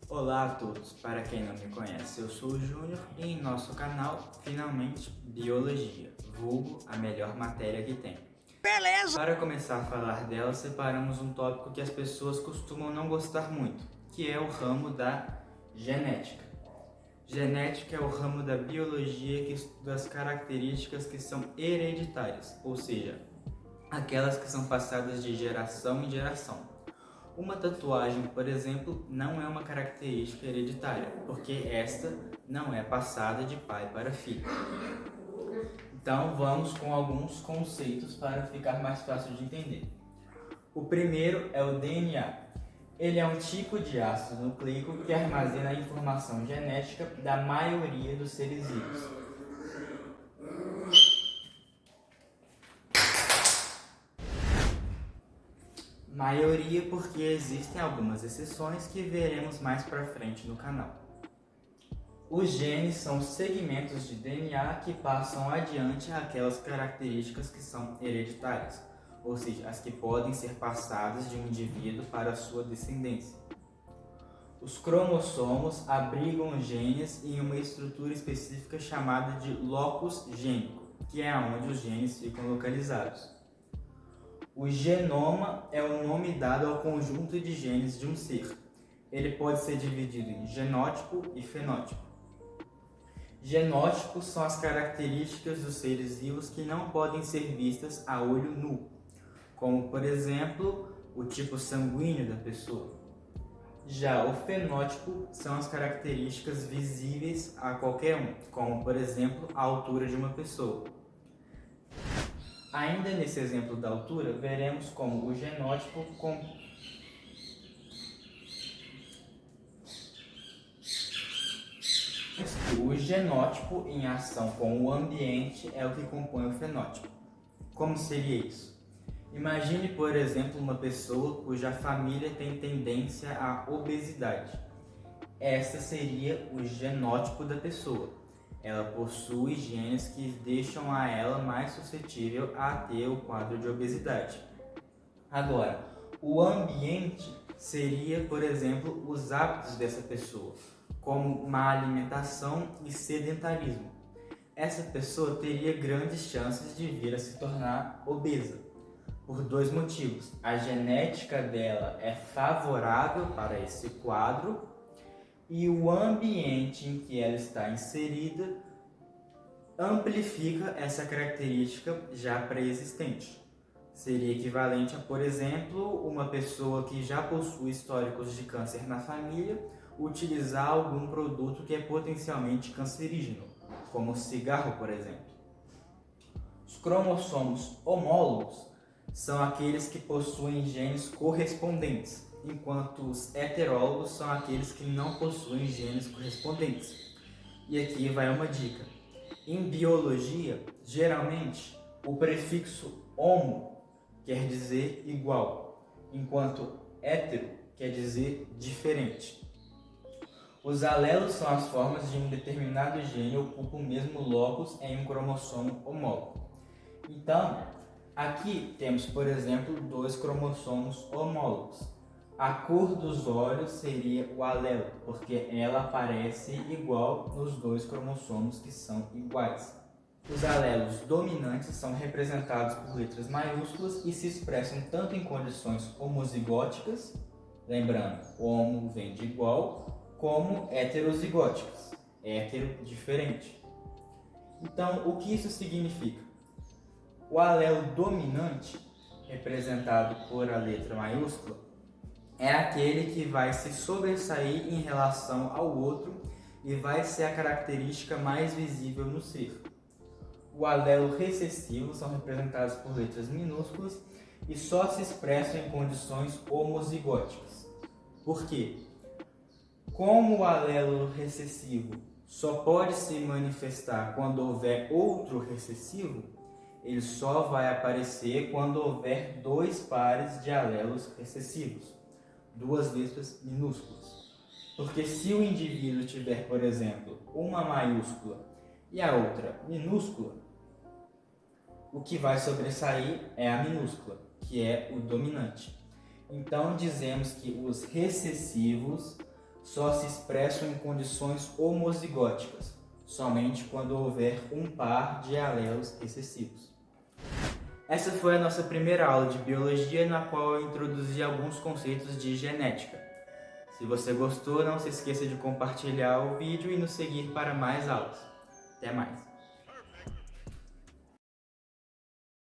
Olá a todos, para quem não me conhece, eu sou o Júnior e em nosso canal, finalmente, Biologia, vulgo a melhor matéria que tem. Beleza! Para começar a falar dela, separamos um tópico que as pessoas costumam não gostar muito, que é o ramo da genética. Genética é o ramo da biologia que estuda as características que são hereditárias, ou seja, aquelas que são passadas de geração em geração. Uma tatuagem, por exemplo, não é uma característica hereditária, porque esta não é passada de pai para filho. Então vamos com alguns conceitos para ficar mais fácil de entender. O primeiro é o DNA. Ele é um tipo de ácido nucleico que armazena a informação genética da maioria dos seres vivos. Maioria porque existem algumas exceções que veremos mais para frente no canal. Os genes são segmentos de DNA que passam adiante aquelas características que são hereditárias, ou seja, as que podem ser passadas de um indivíduo para a sua descendência. Os cromossomos abrigam os genes em uma estrutura específica chamada de locus gênico, que é onde os genes ficam localizados. O genoma é o nome dado ao conjunto de genes de um ser. Ele pode ser dividido em genótipo e fenótipo. Genótipos são as características dos seres vivos que não podem ser vistas a olho nu, como, por exemplo, o tipo sanguíneo da pessoa. Já o fenótipo são as características visíveis a qualquer um, como, por exemplo, a altura de uma pessoa. Ainda nesse exemplo da altura, veremos como o genótipo o genótipo em ação com o ambiente é o que compõe o fenótipo. Como seria isso? Imagine, por exemplo, uma pessoa cuja família tem tendência à obesidade. Essa seria o genótipo da pessoa. Ela possui genes que deixam a ela mais suscetível a ter o quadro de obesidade. Agora, o ambiente seria, por exemplo, os hábitos dessa pessoa, como má alimentação e sedentarismo. Essa pessoa teria grandes chances de vir a se tornar obesa, por dois motivos. A genética dela é favorável para esse quadro e o ambiente em que ela está inserida amplifica essa característica já pré-existente. Seria equivalente a, por exemplo, uma pessoa que já possui históricos de câncer na família utilizar algum produto que é potencialmente cancerígeno, como o cigarro, por exemplo. Os cromossomos homólogos são aqueles que possuem genes correspondentes, enquanto os heterólogos são aqueles que não possuem genes correspondentes. E aqui vai uma dica. Em biologia, geralmente, o prefixo homo quer dizer igual, enquanto hétero quer dizer diferente. Os alelos são as formas de um determinado gene ocupam o mesmo locus em um cromossomo homólogo. Então, aqui temos, por exemplo, dois cromossomos homólogos. A cor dos olhos seria o alelo, porque ela aparece igual nos dois cromossomos que são iguais. Os alelos dominantes são representados por letras maiúsculas e se expressam tanto em condições homozigóticas, lembrando, homo vem de igual, como heterozigóticas, hétero diferente. Então, o que isso significa? O alelo dominante, representado por a letra maiúscula, é aquele que vai se sobressair em relação ao outro e vai ser a característica mais visível no ser. O alelo recessivo são representados por letras minúsculas e só se expressam em condições homozigóticas. Por quê? Como o alelo recessivo só pode se manifestar quando houver outro recessivo, ele só vai aparecer quando houver dois pares de alelos recessivos, duas letras minúsculas. Porque se o indivíduo tiver, por exemplo, uma maiúscula e a outra minúscula, o que vai sobressair é a minúscula, que é o dominante. Então dizemos que os recessivos só se expressam em condições homozigóticas, somente quando houver um par de alelos recessivos. Essa foi a nossa primeira aula de biologia, na qual eu introduzi alguns conceitos de genética. Se você gostou, não se esqueça de compartilhar o vídeo e nos seguir para mais aulas. Até mais!